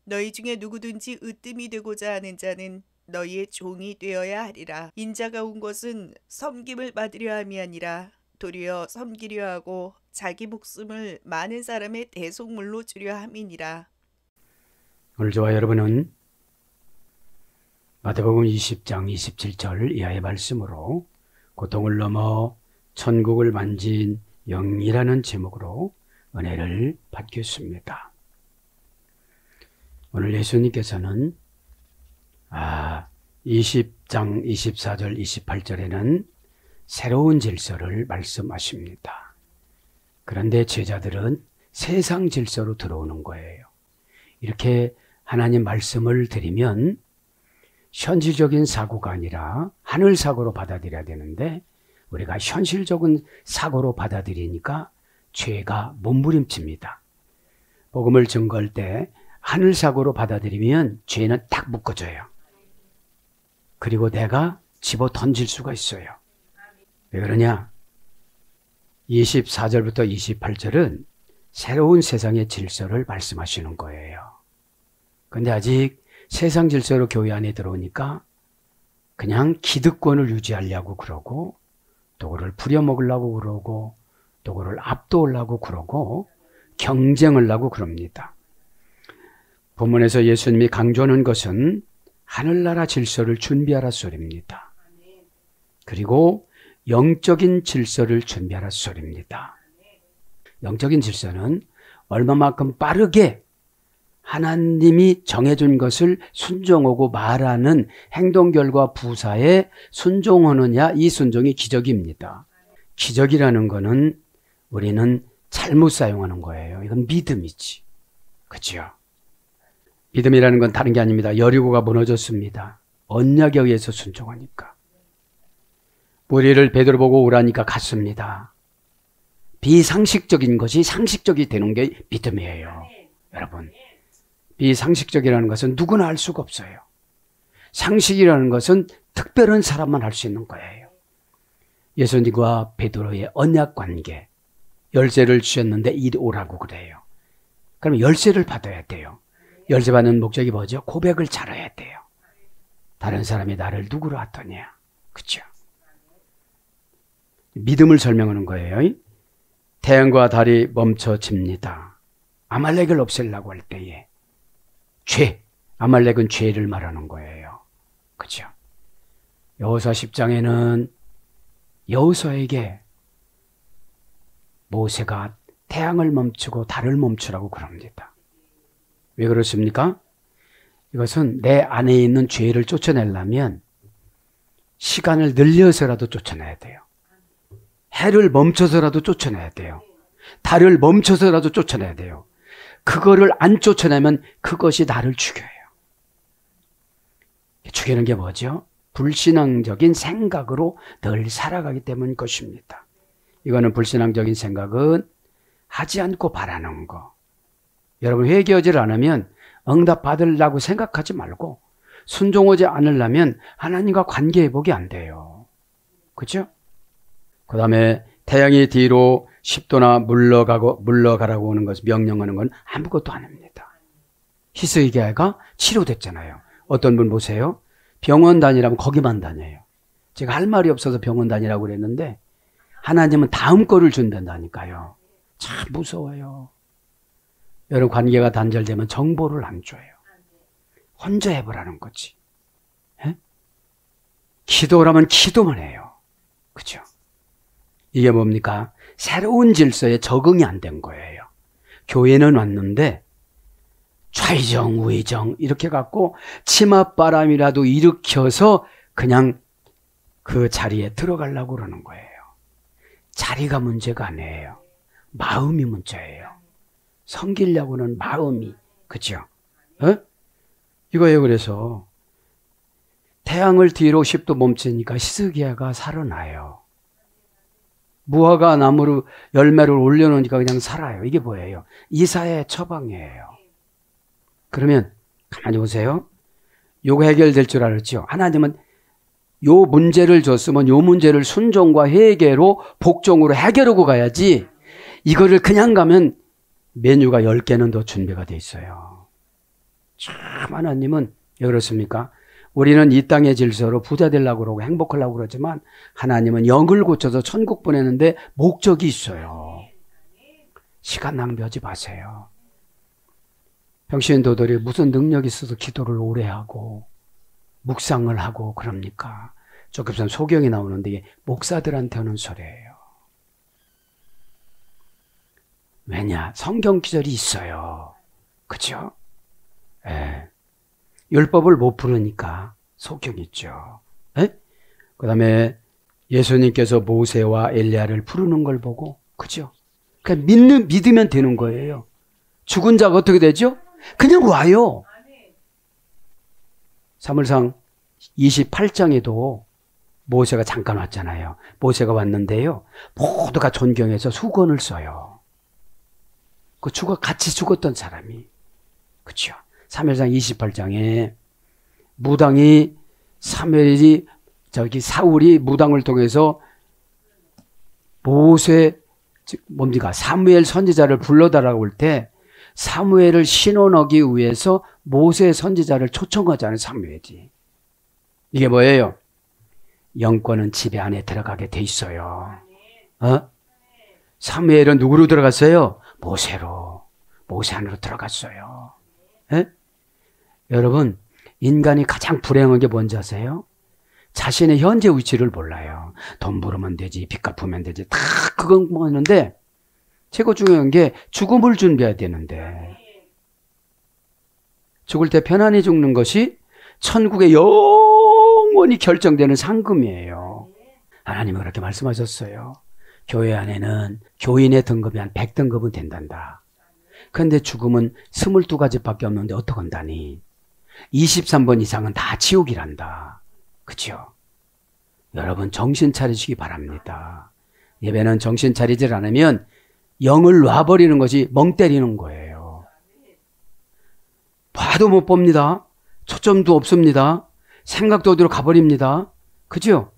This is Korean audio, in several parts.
너희 중에 누구든지 으뜸이 되고자 하는 자는 너희의 종이 되어야 하리라. 인자가 온 것은 섬김을 받으려 함이 아니라 도리어 섬기려 하고 자기 목숨을 많은 사람의 대속물로 주려 함이니라. 오늘 저와 여러분은 마태복음 20장 27절 이하의 말씀으로 고통을 넘어 천국을 만진 영이라는 제목으로 은혜를 받겠습니다. 오늘 예수님께서는 20장 24절 28절에는 새로운 질서를 말씀하십니다. 그런데 제자들은 세상 질서로 들어오는 거예요. 이렇게 하나님 말씀을 드리면 현실적인 사고가 아니라 하늘 사고로 받아들여야 되는데 우리가 현실적인 사고로 받아들이니까 죄가 몸부림칩니다. 복음을 증거할 때 하늘 사고로 받아들이면 죄는 딱 묶어져요. 그리고 내가 집어 던질 수가 있어요. 왜 그러냐? 24절부터 28절은 새로운 세상의 질서를 말씀하시는 거예요. 근데 아직 세상 질서로 교회 안에 들어오니까 그냥 기득권을 유지하려고 그러고 또 그를 부려먹으려고 그러고 또 그를 압도하려고 그러고 경쟁을 하고 그럽니다. 본문에서 예수님이 강조하는 것은 하늘나라 질서를 준비하라 소리입니다. 그리고 영적인 질서를 준비하라 소리입니다. 영적인 질서는 얼마만큼 빠르게 하나님이 정해준 것을 순종하고 말하는 행동 결과 부사에 순종하느냐, 이 순종이 기적입니다. 기적이라는 거는 우리는 잘못 사용하는 거예요. 이건 믿음이지. 그렇죠? 믿음이라는 건 다른 게 아닙니다. 여리고가 무너졌습니다. 언약에 의해서 순종하니까. 무리를 베드로 보고 오라니까 갔습니다. 비상식적인 것이 상식적이 되는 게 믿음이에요. 여러분, 비상식적이라는 것은 누구나 알 수가 없어요. 상식이라는 것은 특별한 사람만 할 수 있는 거예요. 예수님과 베드로의 언약 관계, 열쇠를 주셨는데 이리 오라고 그래요. 그럼 열쇠를 받아야 돼요. 열쇠 받는 목적이 뭐죠? 고백을 잘해야 돼요. 다른 사람이 나를 누구로 하더냐. 그렇죠? 믿음을 설명하는 거예요. 태양과 달이 멈춰집니다. 아말렉을 없애려고 할 때에 죄, 아말렉은 죄를 말하는 거예요. 그렇죠? 여호수아 10장에는 여호수아에게 모세가 태양을 멈추고 달을 멈추라고 그럽니다. 왜 그렇습니까? 이것은 내 안에 있는 죄를 쫓아내려면 시간을 늘려서라도 쫓아내야 돼요. 해를 멈춰서라도 쫓아내야 돼요. 달을 멈춰서라도 쫓아내야 돼요. 그거를 안 쫓아내면 그것이 나를 죽여요. 죽이는 게 뭐죠? 불신앙적인 생각으로 늘 살아가기 때문인 것입니다. 이거는 불신앙적인 생각은 하지 않고 바라는 거. 여러분, 회개하지 않으면 응답 받으려고 생각하지 말고 순종하지 않으려면 하나님과 관계 회복이 안 돼요. 그렇죠? 그 다음에 태양이 뒤로 10도나 물러가라고 하는 것을 명령하는 건 아무것도 안 합니다. 히스기야가 치료됐잖아요. 어떤 분 보세요. 병원 다니라면 거기만 다녀요. 제가 할 말이 없어서 병원 다니라고 그랬는데 하나님은 다음 거를 준다니까요. 참 무서워요. 여러분, 관계가 단절되면 정보를 안 줘요. 혼자 해보라는 거지. 에? 기도라면 기도만 해요. 그죠? 이게 뭡니까? 새로운 질서에 적응이 안 된 거예요. 교회는 왔는데 좌의정, 우의정 이렇게 갖고 치맛바람이라도 일으켜서 그냥 그 자리에 들어가려고 그러는 거예요. 자리가 문제가 아니에요. 마음이 문제예요. 섬기려고는 마음이. 그죠? 이거예요. 그래서 태양을 뒤로 10도 멈추니까 히스기야가 살아나요. 무화과 나무로 열매를 올려놓으니까 그냥 살아요. 이게 뭐예요? 이사야의 처방이에요. 그러면 가만히 보세요. 요거 해결될 줄 알았죠? 하나님은 요 문제를 줬으면 요 문제를 순종과 회개로 복종으로 해결하고 가야지, 이거를 그냥 가면 메뉴가 10개는 더 준비가 돼 있어요. 참 하나님은 왜 그렇습니까? 우리는 이 땅의 질서로 부자 되려고 그러고 행복하려고 그러지만 하나님은 영을 고쳐서 천국 보내는데 목적이 있어요. 시간 낭비하지 마세요. 평신도들이 무슨 능력이 있어서 기도를 오래 하고 묵상을 하고 그럽니까? 조금 전 소경이 나오는데 이게 목사들한테 하는 소리예요. 왜냐? 성경 기절이 있어요. 그죠? 예. 율법을 못 부르니까 소경이 있죠. 예? 그 다음에 예수님께서 모세와 엘리야를 부르는 걸 보고, 그죠? 그냥 믿으면 되는 거예요. 죽은 자가 어떻게 되죠? 그냥 와요. 사무엘상 28장에도 모세가 잠깐 왔잖아요. 모세가 왔는데요. 모두가 존경해서 수건을 써요. 그 같이 죽었던 사람이. 그렇죠. 사무엘상 28장에 무당이 사울이 무당을 통해서 사무엘 선지자를 불러달라고 할 때 사무엘을 신원하기 위해서 모세 선지자를 초청하잖아요. 사무엘이. 이게 뭐예요? 영권은 지배 안에 들어가게 돼 있어요. 사무엘은 누구로 들어갔어요? 모세 안으로 들어갔어요. 에? 여러분, 인간이 가장 불행한 게 뭔지 아세요? 자신의 현재 위치를 몰라요. 돈 벌으면 되지, 빚 갚으면 되지, 다 그건 뭐였는데 최고 중요한 게 죽음을 준비해야 되는데 죽을 때 편안히 죽는 것이 천국의 영원히 결정되는 상금이에요. 하나님은 그렇게 말씀하셨어요. 교회 안에는 교인의 등급이 한 100등급은 된단다. 그런데 죽음은 22가지밖에 없는데 어떡한다니. 23번 이상은 다 지옥이란다. 그죠? 여러분 정신 차리시기 바랍니다. 예배는 정신 차리질 않으면 영을 놔버리는 것이 멍 때리는 거예요. 봐도 못 봅니다. 초점도 없습니다. 생각도 어디로 가버립니다. 그죠?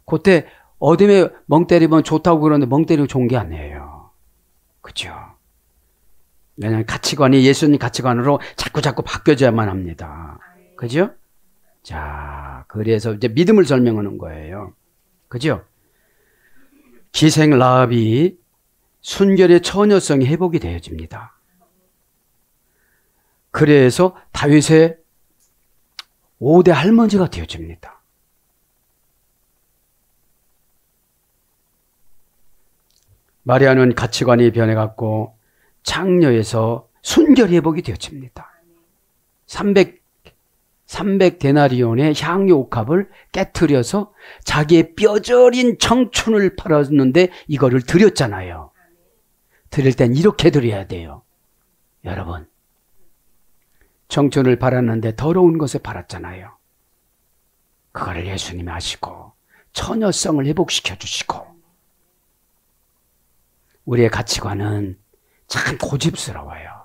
그때 어둠에 멍 때리면 좋다고 그러는데 멍 때리고 좋은 게 아니에요. 그죠? 왜냐하면 가치관이 예수님 가치관으로 자꾸 바뀌어져야만 합니다. 그죠? 자, 그래서 이제 믿음을 설명하는 거예요. 그죠? 기생 라합이 순결의 처녀성이 회복이 되어집니다. 그래서 다윗의 5대 할머니가 되어집니다. 마리아는 가치관이 변해갖고 창녀에서 순결 회복이 되어집니다. 300데나리온의 향유 옥합을 깨트려서 자기의 뼈저린 청춘을 팔았는데 이거를 드렸잖아요. 드릴 땐 이렇게 드려야 돼요. 여러분, 청춘을 팔았는데 더러운 것에 팔았잖아요. 그거를 예수님이 아시고 처녀성을 회복시켜 주시고. 우리의 가치관은 참 고집스러워요.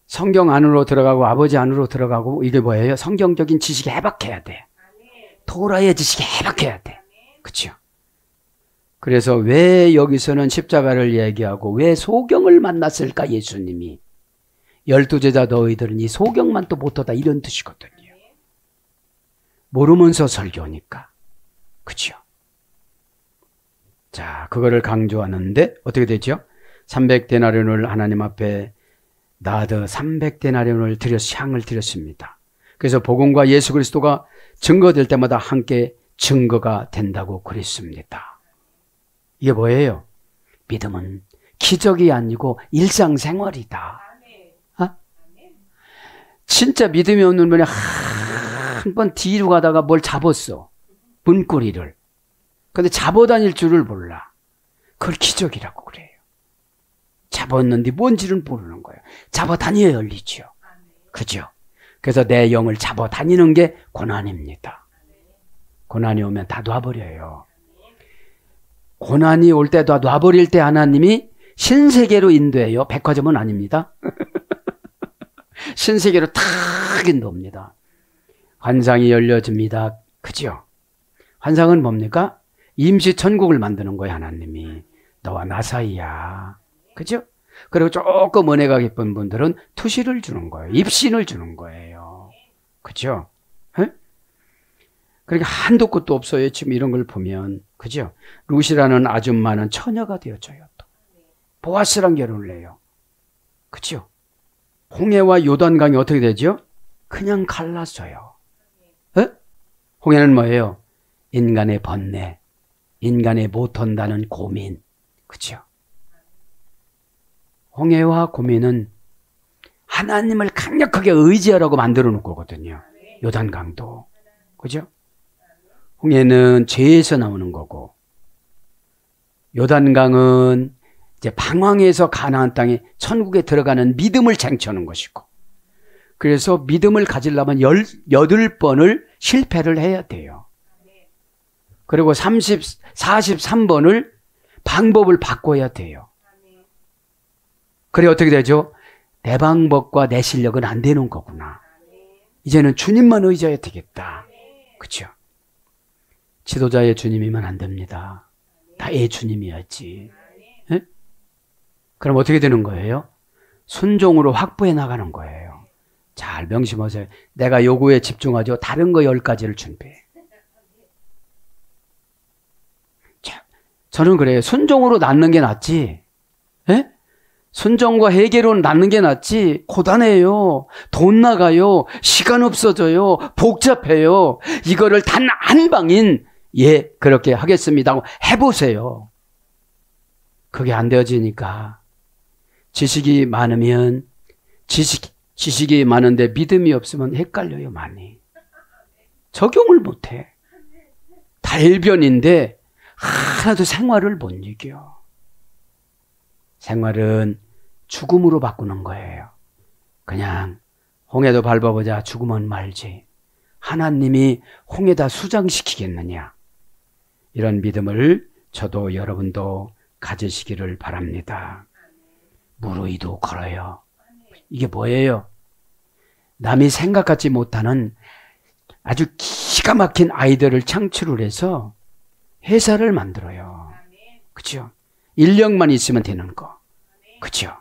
성경 안으로 들어가고 아버지 안으로 들어가고 이게 뭐예요? 성경적인 지식이 해박해야 돼. 토라의 지식이 해박해야 돼. 그렇죠? 그래서 왜 여기서는 십자가를 얘기하고 왜 소경을 만났을까 예수님이. 12제자 너희들은 이 소경만 또 못하다 이런 뜻이거든요. 모르면서 설교니까. 그렇죠? 자, 그거를 강조하는데 어떻게 되죠? 300데나리온을 하나님 앞에 나드 300데나리온을 드려서 향을 드렸습니다. 그래서 복음과 예수 그리스도가 증거될 때마다 함께 증거가 된다고 그랬습니다. 이게 뭐예요? 믿음은 기적이 아니고 일상생활이다. 진짜 믿음이 없는 분이 한 번 뒤로 가다가 뭘 잡았어. 문고리를. 근데 잡아다닐 줄을 몰라. 그걸 기적이라고 그래요. 잡았는데 뭔지를 모르는 거예요. 잡아다녀야 열리죠. 그죠? 그래서 내 영을 잡아다니는 게 고난입니다. 고난이 오면 다 놔버려요. 고난이 올 때 다 놔버릴 때 하나님이 신세계로 인도해요. 백화점은 아닙니다. 신세계로 탁 인도합니다. 환상이 열려집니다. 그죠? 환상은 뭡니까? 임시 천국을 만드는 거예요. 하나님이. 너와 나 사이야. 그죠? 그리고 조금 은혜가 깊은 분들은 투시를 주는 거예요. 입신을 주는 거예요. 그죠? 에? 그러니까 한도 끝도 없어요. 지금 이런 걸 보면. 그죠? 루시라는 아줌마는 처녀가 되어져요. 또. 보아스랑 결혼을 해요. 그죠? 홍해와 요단강이 어떻게 되죠? 그냥 갈라져요. 에? 홍해는 뭐예요? 인간의 번뇌, 인간의 못한다는 고민. 그죠? 홍해와 고민은 하나님을 강력하게 의지하라고 만들어 놓은 거거든요. 요단강도. 그죠? 홍해는 죄에서 나오는 거고, 요단강은 이제 방황해서 가나안 땅에 천국에 들어가는 믿음을 쟁취하는 것이고, 그래서 믿음을 가지려면 18번을 실패를 해야 돼요. 그리고 43번을 방법을 바꿔야 돼요. 그래 어떻게 되죠? 내 방법과 내 실력은 안 되는 거구나. 이제는 주님만 의지해야 되겠다. 그렇죠? 지도자의 주님이면 안 됩니다. 나의 주님이야지. 에? 그럼 어떻게 되는 거예요? 순종으로 확보해 나가는 거예요. 잘 명심하세요. 내가 요구에 집중하죠. 다른 거 10가지를 준비해. 자, 저는 그래요. 순종으로 낳는 게 낫지. 에? 순종과 회개로 낳는 게 낫지. 고단해요. 돈 나가요. 시간 없어져요. 복잡해요. 이거를 단 한 방인 예, 그렇게 하겠습니다 하고 해보세요. 그게 안 되어지니까 지식이 많으면 지식이 많은데 믿음이 없으면 헷갈려요. 많이. 적용을 못해. 달변인데 하나도 생활을 못 이겨. 생활은 죽음으로 바꾸는 거예요. 그냥 홍해도 밟아보자 죽으면 말지. 하나님이 홍해다 수장시키겠느냐. 이런 믿음을 저도 여러분도 가지시기를 바랍니다. 무르이도 걸어요. 이게 뭐예요? 남이 생각하지 못하는 아주 기가 막힌 아이디어를 창출을 해서 회사를 만들어요. 그렇죠? 인력만 있으면 되는 거. 그렇죠?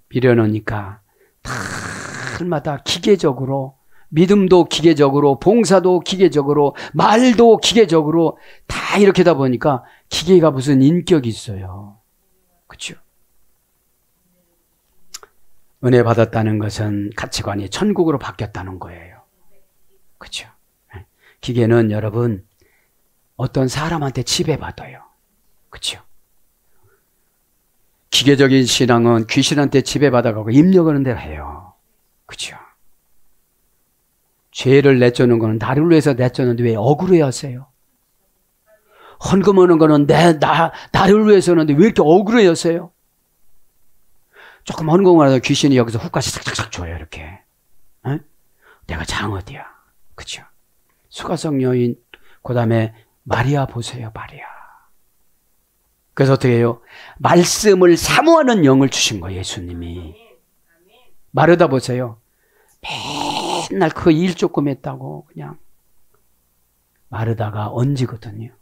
빌려놓으니까 달마다 기계적으로 믿음도 기계적으로 봉사도 기계적으로 말도 기계적으로 다 이렇게 하다 보니까 기계가 무슨 인격이 있어요. 그렇죠? 은혜 받았다는 것은 가치관이 천국으로 바뀌었다는 거예요. 그렇죠? 기계는 여러분 어떤 사람한테 지배받아요. 그렇죠? 기계적인 신앙은 귀신한테 지배받아가고 입력하는 대로 해요. 그렇죠? 죄를 내쫓는 거는 나를 위해서 내쫓는데 왜 억울해 하세요? 헌금하는 거는 나를 위해서 하는데 왜 이렇게 억울해 하세요? 조금 헌금을 하다 귀신이 여기서 훅까지 싹싹싹 줘요. 이렇게. 에? 내가 장어디야. 그렇죠? 수가성 여인 그 다음에 마리아 보세요. 마리아. 그래서 어떻게 해요? 말씀을 사모하는 영을 주신 거예요. 예수님이. 마르다 보세요. 맨날 그 일 조금 했다고 그냥 마르다가 언지거든요.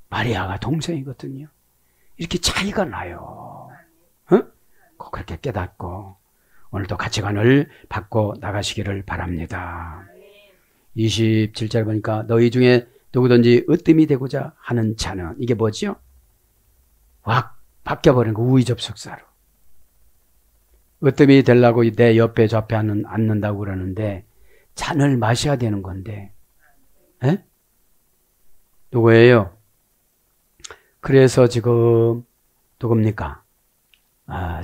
마리아가 동생이거든요. 이렇게 차이가 나요. 어? 그렇게 깨닫고 오늘도 가치관을 바꿔 나가시기를 바랍니다. 27절 보니까 너희 중에 누구든지 으뜸이 되고자 하는 자는 이게 뭐죠? 확 바뀌어버린 거 우의접속사로. 으뜸이 되려고 내 옆에 저 앞에 앉는다고 그러는데 잔을 마셔야 되는 건데 에? 누구예요? 그래서 지금 누굽니까?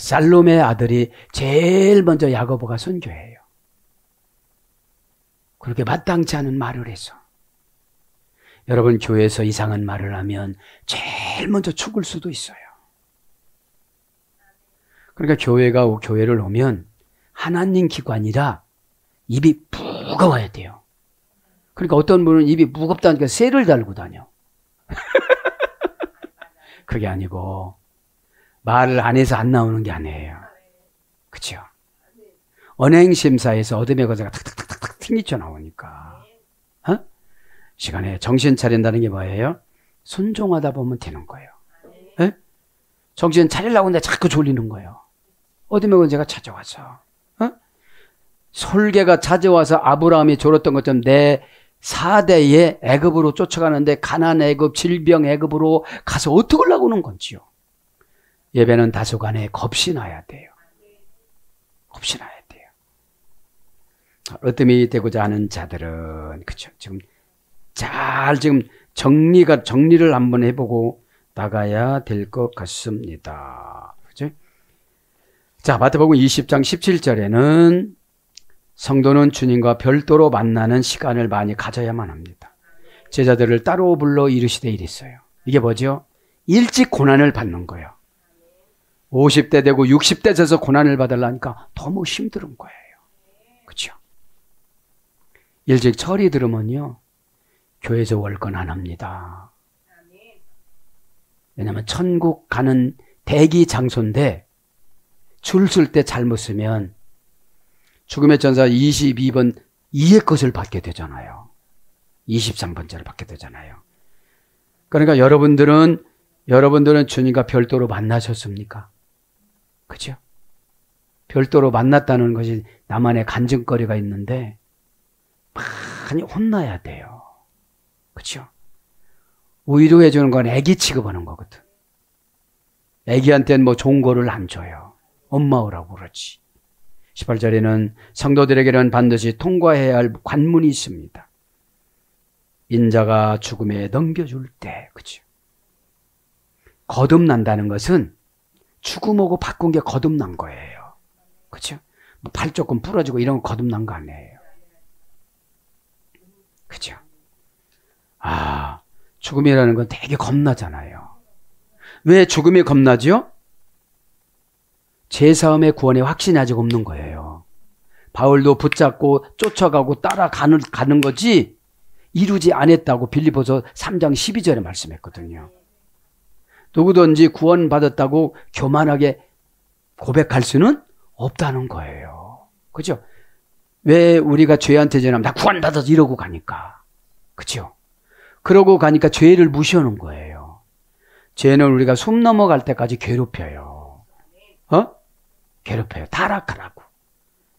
살롬의 아들이 제일 먼저 야고보가 선교해요. 그렇게 마땅치 않은 말을 해서 여러분 교회에서 이상한 말을 하면 제일 먼저 죽을 수도 있어요. 그러니까 교회를 오면 하나님 기관이라 입이 무거워야 돼요. 그러니까 어떤 분은 입이 무겁다니까 쇠를 달고 다녀. 그게 아니고 말을 안 해서 안 나오는 게 아니에요. 그렇죠? 언행심사에서 어둠의 거자가 탁탁탁탁 튕기쳐 나오니까 시간에 정신 차린다는 게 뭐예요? 순종하다 보면 되는 거예요. 에? 정신 차리려고 하는데 자꾸 졸리는 거예요. 어디 먹은 제가 찾아와서. 솔개가 찾아와서 아브라함이 졸았던 것처럼 내 4대에 애굽으로 쫓아가는데 가난 애굽, 질병 애굽으로 가서 어떻게 하려고 하는 건지요. 예배는 다소간에 겁이 나야 돼요. 겁이 나야 돼요. 으뜸이 되고자 하는 자들은 그렇죠. 지금 정리를 한번 해보고 나가야 될 것 같습니다. 그죠? 자, 마태복음 20장 17절에는 성도는 주님과 별도로 만나는 시간을 많이 가져야만 합니다. 제자들을 따로 불러 이르시되 이랬어요. 이게 뭐죠? 일찍 고난을 받는 거예요. 50대 되고 60대 돼서 고난을 받으려니까 너무 힘든 거예요. 그렇죠? 일찍 철이 들으면요, 교회에서 월권 안 합니다. 왜냐하면 천국 가는 대기 장소인데 줄 쓸 때 잘못 쓰면 죽음의 전사 22번 이의 것을 받게 되잖아요. 23번째를 받게 되잖아요. 그러니까 여러분들은 주님과 별도로 만나셨습니까? 그죠? 별도로 만났다는 것이 나만의 간증거리가 있는데 많이 혼나야 돼요. 그죠? 위로해 주는 건 애기 취급하는 거거든. 애기한테는 뭐 좋은 거를 안 줘요. 엄마오라고 그러지. 18절에는 성도들에게는 반드시 통과해야 할 관문이 있습니다. 인자가 죽음에 넘겨줄 때, 그죠? 거듭난다는 것은 죽음하고 바꾼 게 거듭난 거예요. 그죠? 뭐 팔 조금 부러지고 이런 거 거듭난 거 아니에요. 그죠? 죽음이라는 건 되게 겁나잖아요. 왜 죽음이 겁나죠? 제사함의 구원의 확신이 아직 없는 거예요. 바울도 붙잡고 쫓아가고 따라가는 거지 이루지 않았다고 빌립보서 3장 12절에 말씀했거든요. 누구든지 구원받았다고 교만하게 고백할 수는 없다는 거예요. 그죠? 왜 우리가 죄한테 전하면 나 구원받아서 이러고 가니까. 그죠? 그러고 가니까 죄를 무시하는 거예요. 죄는 우리가 숨 넘어갈 때까지 괴롭혀요. 괴롭혀요. 타락하라고.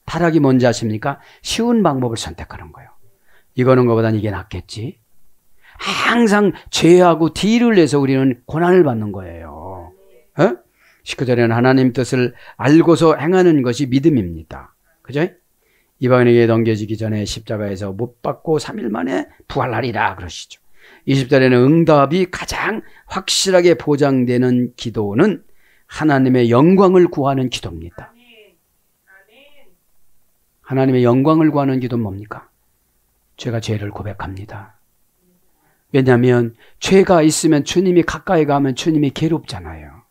타락이 뭔지 아십니까? 쉬운 방법을 선택하는 거예요. 이거는 것보단 이게 낫겠지. 항상 죄하고 딜을 내서 우리는 고난을 받는 거예요. 19절에는 하나님 뜻을 알고서 행하는 것이 믿음입니다. 그죠? 이방인에게 넘겨지기 전에 십자가에서 못 박고 3일 만에 부활하리라 그러시죠. 20절에는 응답이 가장 확실하게 보장되는 기도는 하나님의 영광을 구하는 기도입니다. 하나님의 영광을 구하는 기도는 뭡니까? 제가 죄를 고백합니다. 왜냐하면 죄가 있으면 주님이 가까이 가면 주님이 괴롭잖아요.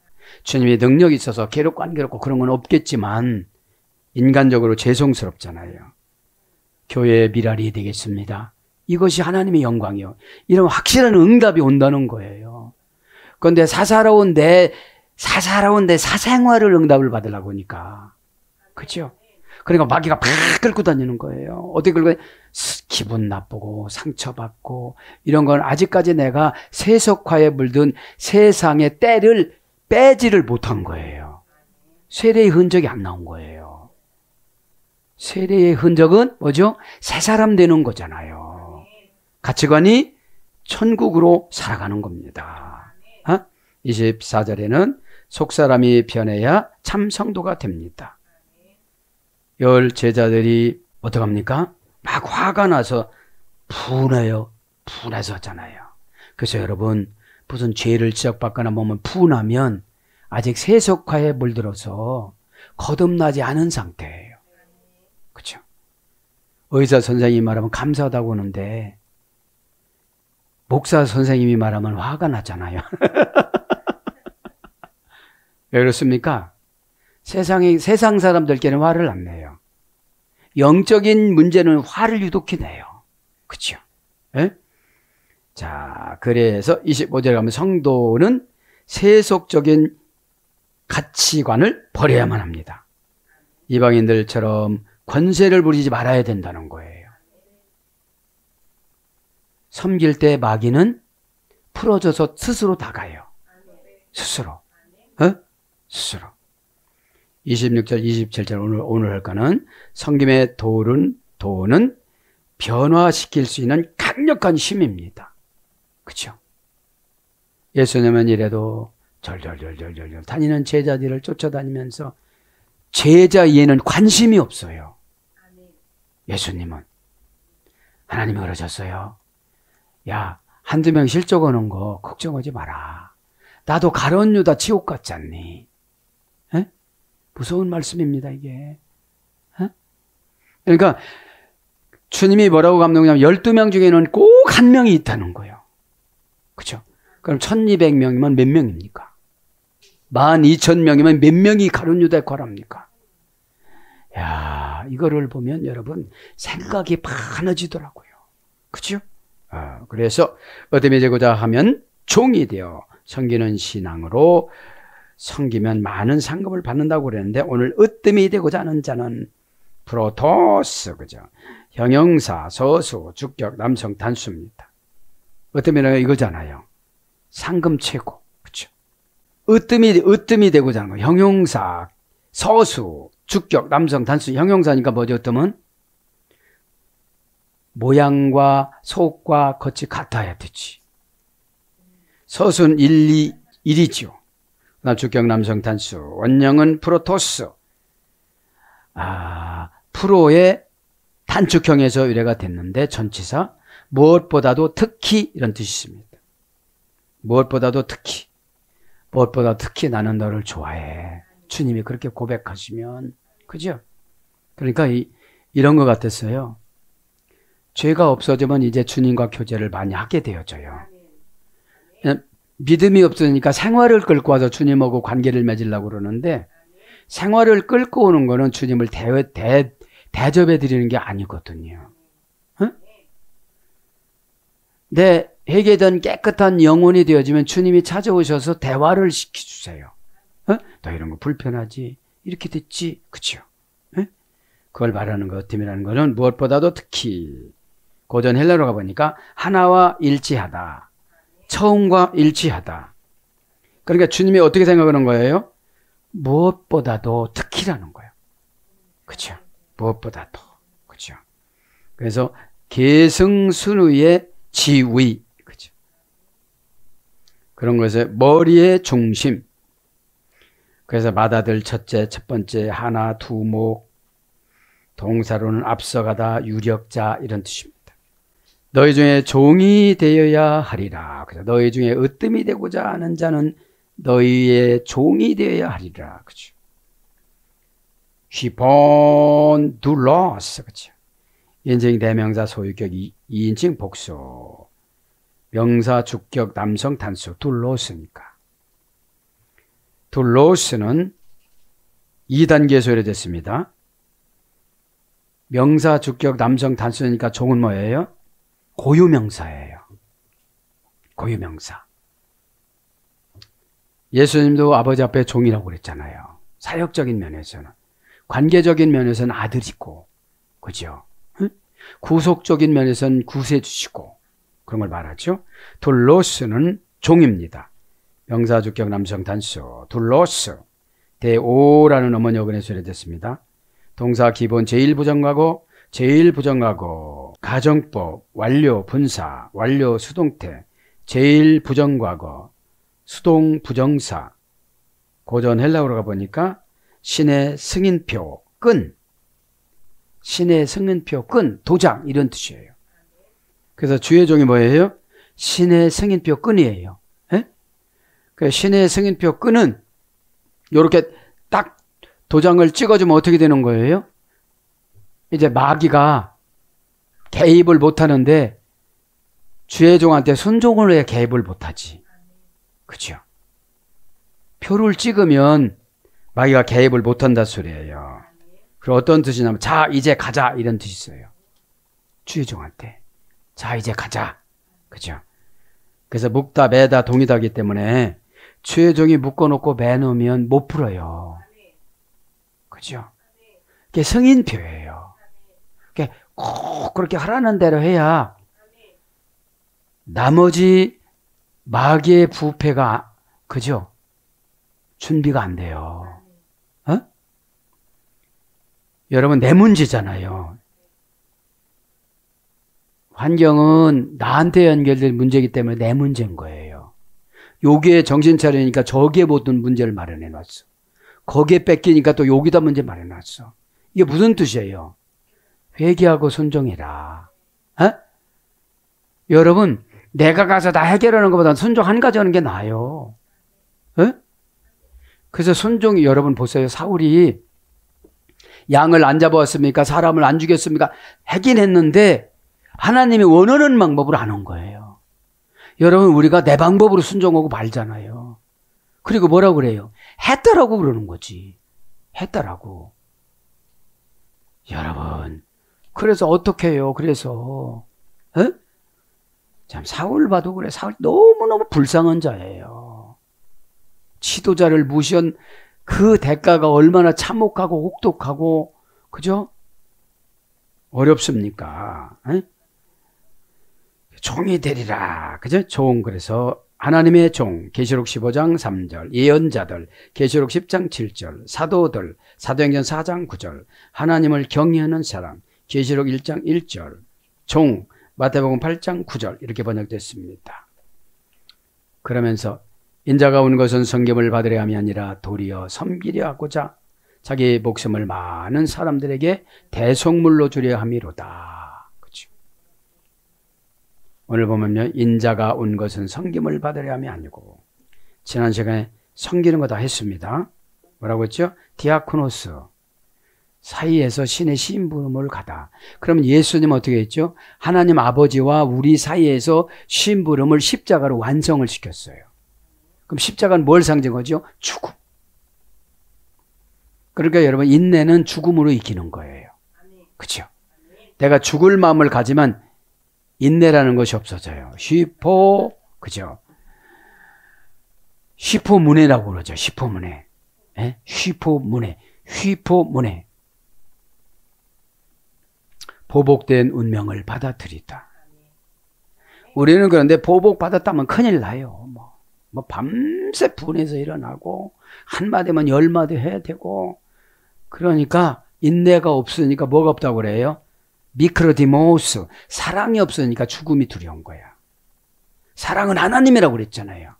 주님의 능력이 있어서 괴롭고 안 괴롭고 그런 건 없겠지만 인간적으로 죄송스럽잖아요. 교회의 미랄이 되겠습니다. 이것이 하나님의 영광이요. 이런 확실한 응답이 온다는 거예요. 그런데 사사로운 내 사생활을 응답을 받으려고 하니까. 그렇죠? 그러니까 마귀가 팍 끌고 다니는 거예요. 어떻게 끌고 기분 나쁘고 상처받고 이런 건 아직까지 내가 세속화에 물든 세상의 때를 빼지를 못한 거예요. 세례의 흔적이 안 나온 거예요. 세례의 흔적은 뭐죠? 새 사람 되는 거잖아요. 가치관이 천국으로 살아가는 겁니다. 24절에는 속사람이 변해야 참 성도가 됩니다. 열 제자들이 어떡합니까? 막 화가 나서 분해요. 분해서 하잖아요. 그래서 여러분 무슨 죄를 지적받거나 보면 분하면 아직 세속화에 물들어서 거듭나지 않은 상태예요. 그렇죠? 의사 선생님이 말하면 감사하다고 하는데 목사 선생님이 말하면 화가 나잖아요. 왜 그렇습니까? 세상 사람들께는 화를 안 내요. 영적인 문제는 화를 유독히 내요. 그렇죠? 예? 자, 그래서 25절에 가면 성도는 세속적인 가치관을 버려야만 합니다. 이방인들처럼 권세를 부리지 말아야 된다는 거예요. 섬길 때 마귀는 풀어져서 스스로 나가요. 스스로. 스스로. 26절, 27절 오늘 할 거는 섬김의 도는 변화시킬 수 있는 강력한 힘입니다. 그렇죠? 예수님은 이래도 절절절절절 다니는 제자들을 쫓아다니면서 제자 이에는 관심이 없어요. 예수님은. 하나님이 그러셨어요. 야, 한두 명 실족 오는 거 걱정하지 마라. 나도 가룟 유다 지옥 갔지 않니? 에? 무서운 말씀입니다, 이게. 에? 그러니까 주님이 뭐라고 감동하냐면 12명 중에는 꼭 한 명이 있다는 거예요. 그렇죠? 그럼 1200명이면 몇 명입니까? 12,000명이면 몇 명이 가룟 유다에 관합니까? 야, 이거를 보면 여러분 생각이 많아지더라고요. 그렇죠? 그래서 어둠이 되고자 하면 종이 되어 섬기는 신앙으로 섬기면 많은 상급을 받는다고 그랬는데 오늘 으뜸이 되고자 하는 자는 프로토스, 그죠? 형용사, 서수, 주격, 남성, 단수입니다. 으뜸이라는 이거잖아요. 상금 최고, 그렇죠? 으뜸이 되고자 하는 거. 형용사, 서수, 주격, 남성, 단수. 형용사니까 뭐죠? 으뜸은 모양과 속과 겉이 같아야 되지. 서수는 1이지요. 주격, 남성, 단수. 원형은 프로토스. 프로의 단축형에서 유래가 됐는데 전치사 무엇보다도 특히 이런 뜻이 있습니다. 무엇보다도 특히 나는 너를 좋아해. 주님이 그렇게 고백하시면, 그죠? 그러니까 이런 것 같았어요. 죄가 없어지면 이제 주님과 교제를 많이 하게 되어져요. 믿음이 없으니까 생활을 끌고 와서 주님하고 관계를 맺으려고 그러는데 생활을 끌고 오는 거는 주님을 대접해 드리는 게 아니거든요. 내 회개된 깨끗한 영혼이 되어지면 주님이 찾아오셔서 대화를 시켜주세요. 너 이런 거 불편하지? 이렇게 됐지? 그쵸? 그걸 말하는 것, 어뜸이라는 것은 무엇보다도 특히 고전 헬라로 가보니까 하나와 일치하다. 처음과 일치하다. 그러니까 주님이 어떻게 생각하는 거예요? 무엇보다도 특히라는 거예요. 그쵸? 무엇보다도. 그쵸? 그래서 계승순의의 지위. 그쵸? 그런 것에 머리의 중심. 그래서 맏아들 첫째, 첫 번째, 하나, 두목, 동사로는 앞서가다, 유력자 이런 뜻입니다. 너희 중에 종이 되어야 하리라. 그래서 너희 중에 으뜸이 되고자 하는 자는 너희의 종이 되어야 하리라. 그죠? 휘본 둘러스. 그죠? 인칭 대명사 소유격 2인칭 복수. 명사 주격 남성 단수 둘러스니까. 둘러스는 2단계에 소개됐습니다. 명사 주격 남성 단수니까 종은 뭐예요? 고유명사예요. 고유명사. 예수님도 아버지 앞에 종이라고 그랬잖아요. 사역적인 면에서는. 관계적인 면에서는 아들이고, 그죠? 구속적인 면에서는 구세주시고, 그런 걸 말하죠. 둘로스는 종입니다. 명사 주격 남성 단수. 둘로스. 대오라는 어머니 어근에 소개됐습니다. 동사 기본 제1부정과거, 제1부정과거, 가정법, 완료 분사, 완료 수동태, 제1부정과거, 수동 부정사. 고전 헬라어로 가보니까 신의 승인표, 끈. 신의 승인표, 끈, 도장 이런 뜻이에요. 그래서 주의 종이 뭐예요? 신의 승인표 끈이에요. 그 신의 승인표 끈은 이렇게 딱 도장을 찍어주면 어떻게 되는 거예요? 이제 마귀가 개입을 못하는데 주의 종한테 순종을 해 개입을 못하지. 그죠? 표를 찍으면 마귀가 개입을 못한다 소리예요. 그리고 어떤 뜻이냐면 자 이제 가자 이런 뜻이 있어요. 주의 종한테 자 이제 가자. 그죠? 그래서 묶다 매다 동의다기 때문에 주의 종이 묶어놓고 매놓으면 못 풀어요. 그죠? 그게 승인표예요. 그게 꼭 그렇게 하라는 대로 해야 나머지 마귀의 부패가, 그죠? 준비가 안 돼요. 어? 여러분, 내 문제잖아요. 환경은 나한테 연결된 문제이기 때문에 내 문제인 거예요. 여기에 정신 차리니까 저기에 모든 문제를 마련해 놨어. 거기에 뺏기니까 또 여기다 문제 마련해 놨어. 이게 무슨 뜻이에요? 회개하고 순종해라. 어? 여러분, 내가 가서 다 해결하는 것보다 순종 한 가지 하는 게 나아요. 어? 그래서 순종이, 여러분 보세요. 사울이 양을 안 잡아왔습니까? 사람을 안 죽였습니까? 하긴 했는데 하나님이 원하는 방법으로 안 한 거예요. 여러분, 우리가 내 방법으로 순종하고 말잖아요. 그리고 뭐라고 그래요? 했다라고 그러는 거지. 했다라고. 여러분, 그래서 어떻게 해요? 그래서 어? 참 사울 봐도 그래. 사울 너무너무 불쌍한 자예요. 지도자를 무시한 그 대가가 얼마나 참혹하고 혹독하고, 그죠? 어렵습니까? 에? 종이 되리라. 그죠? 종. 그래서 하나님의 종, 계시록 15장 3절, 예언자들, 계시록 10장 7절, 사도들, 사도행전 4장 9절, 하나님을 경외하는 사람, 계시록 1장 1절, 종, 마태복음 8장 9절 이렇게 번역됐습니다. 그러면서 인자가 온 것은 섬김을 받으려 함이 아니라 도리어 섬기려 하고자 자기 목숨을 많은 사람들에게 대속물로 주려 함이로다. 그렇죠? 오늘 보면요, 인자가 온 것은 섬김을 받으려 함이 아니고, 지난 시간에 섬기는 거 다 했습니다. 뭐라고 했죠? 디아코노스, 사이에서 신의 심부름을 가다. 그러면 예수님 어떻게 했죠? 하나님 아버지와 우리 사이에서 심부름을 십자가로 완성을 시켰어요. 그럼 십자가는 뭘 상징하죠? 죽음. 그러니까 여러분, 인내는 죽음으로 이기는 거예요. 그렇죠? 내가 죽을 마음을 가지면 인내라는 것이 없어져요. 그죠? 휘포문해라고 그러죠. 휘포문해. 예? 휘포문해. 보복된 운명을 받아들이다. 우리는 그런데 보복 받았다면 큰일 나요. 뭐 밤새 분해서 일어나고 한마디면 10마디 해야 되고, 그러니까 인내가 없으니까 뭐가 없다고 그래요? 미크로디모스, 사랑이 없으니까 죽음이 두려운 거야. 사랑은 하나님이라고 그랬잖아요.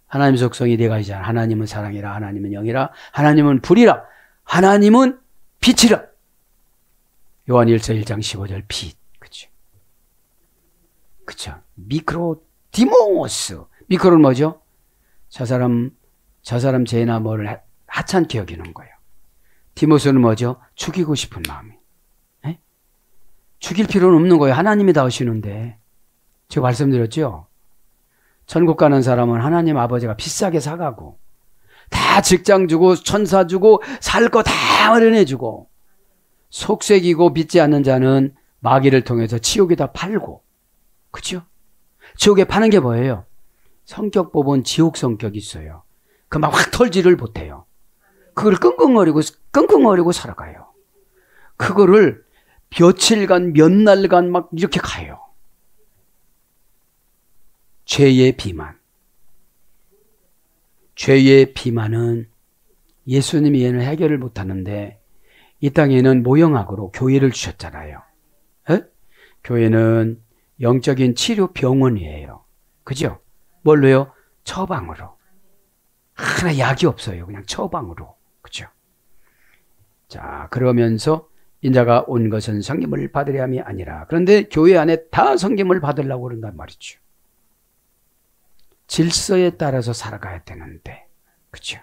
하나님 속성이 네 가지잖아. 하나님은 사랑이라, 하나님은 영이라, 하나님은 불이라, 하나님은 빛이라. 요한 1서 1장 15절 빛. 그쵸? 그쵸? 미크로디모스. 미크로는 뭐죠? 저 사람 죄나 뭐를 하찮게 여기는 거예요. 디모스는 뭐죠? 죽이고 싶은 마음이. 에? 죽일 필요는 없는 거예요. 하나님이 다 하시는데. 제가 말씀드렸죠? 천국 가는 사람은 하나님 아버지가 비싸게 사가고, 다 직장 주고, 천사 주고, 살 거 다 마련해 주고, 속색이고 믿지 않는 자는 마귀를 통해서 지옥에다 팔고, 그죠? 지옥에 파는 게 뭐예요? 성격 보면 지옥 성격이 있어요. 그 막 확 털지를 못해요. 그걸 끙끙거리고 살아가요. 그거를 며칠간, 몇 날간 막 이렇게 가요. 죄의 비만. 죄의 비만은 예수님이 얘는 해결을 못하는데, 이 땅에는 모형학으로 교회를 주셨잖아요. 에? 교회는 영적인 치료 병원이에요. 그죠? 뭘로요? 처방으로. 하나 약이 없어요. 그냥 처방으로. 그죠? 자, 그러면서 인자가 온 것은 섬김을 받으려 함이 아니라, 그런데 교회 안에 다 섬김을 받으려고 그런단 말이죠. 질서에 따라서 살아가야 되는데, 그죠?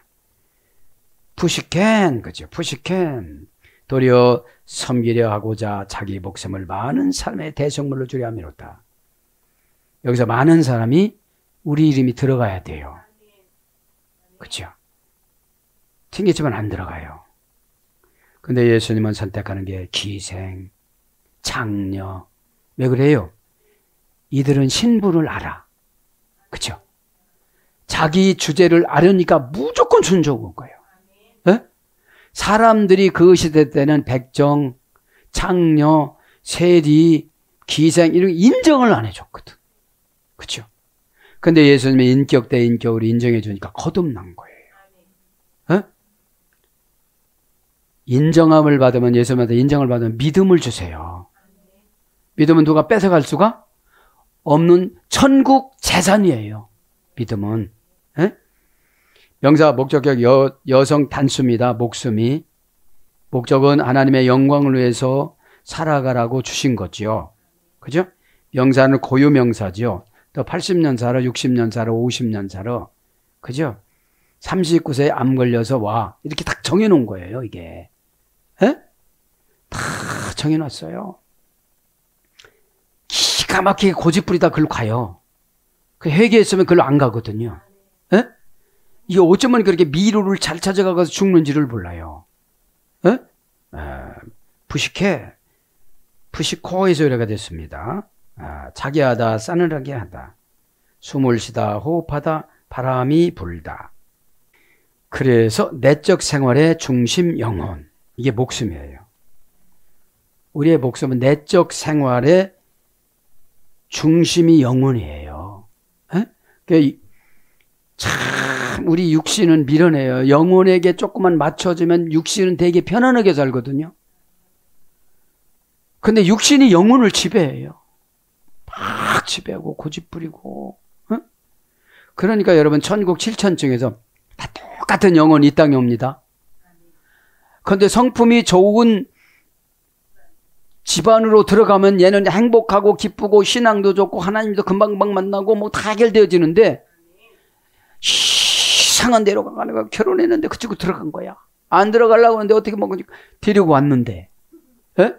푸시캔, 그죠? 푸시캔. 도리어 섬기려 하고자 자기 목숨을 많은 사람의 대속물로 주려 함이로다. 여기서 많은 사람이 우리 이름이 들어가야 돼요. 그렇죠? 튕기지만 안 들어가요. 근데 예수님은 선택하는 게 기생, 장녀. 왜 그래요? 이들은 신분을 알아. 그렇죠? 자기 주제를 알으니까 무조건 순종한 거예요. 네? 사람들이 그 시대 때는 백정, 장녀, 세리, 기생 이런 인정을 안 해줬거든. 그렇죠? 근데 예수님의 인격 대 인격으로 인정해 주니까 거듭난 거예요. 인정함을 받으면, 예수님한테 인정을 받으면 믿음을 주세요. 믿음은 누가 뺏어갈 수가 없는 천국 재산이에요. 믿음은. 에? 명사 목적격 여성 단수입니다. 목숨이. 목적은 하나님의 영광을 위해서 살아가라고 주신 거죠. 그죠? 명사는 고유명사죠. 또 80년 살아, 60년 살아, 50년 살아. 그죠? 39세에 암 걸려서 와. 이렇게 딱 정해놓은 거예요, 이게. 에? 다 정해놨어요. 기가 막히게 고집부리다 글로 가요. 그 회개했으면 글로 안 가거든요. 에? 이게 어쩌면 그렇게 미루를 잘 찾아가서 죽는지를 몰라요. 에? 부식해. 부식호의 소리가 됐습니다. 자기하다, 싸늘하게 하다. 숨을 쉬다, 호흡하다, 바람이 불다. 그래서 내적 생활의 중심 영혼. 이게 목숨이에요. 우리의 목숨은 내적 생활의 중심이 영혼이에요. 그러니까 참 우리 육신은 밀어내요. 영혼에게 조금만 맞춰주면 육신은 되게 편안하게 살거든요. 근데 육신이 영혼을 지배해요. 막 지배하고 고집부리고. 그러니까 여러분 천국 7천층에서 다 똑같은 영혼이 이 땅에 옵니다. 그런데 성품이 좋은 집안으로 들어가면 얘는 행복하고 기쁘고 신앙도 좋고 하나님도 금방금방 만나고 뭐 다 해결되어지는데 이상한 데로 가는 거야. 결혼했는데 그쪽으로 들어간 거야. 안 들어가려고 하는데 어떻게 먹으니까 데리고 왔는데. 에?